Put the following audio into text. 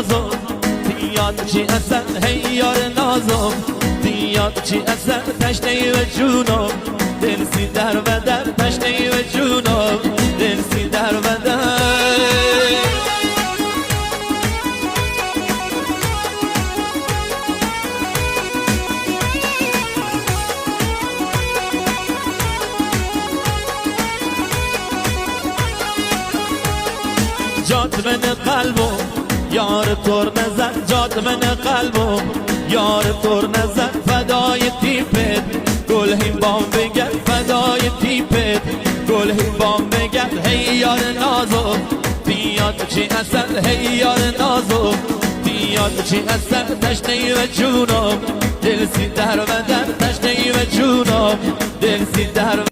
نازم دیاد چی اصل هی یار نازم دیاد چی اصل تشنه و جونم دل سی در و در تشنه و جونم دل سی در و در جات من قلبم یار تور نزن جات من قلبم یار تور نزن فدای تیپت گل هم بام بگرد فدای تیپت گل هم بام بگرد هی یار نازم دیاد چی اصل هی یار نازم دیاد چی اصل تشنه و جونم دل سی در و در تشنه و جونم دل سی در و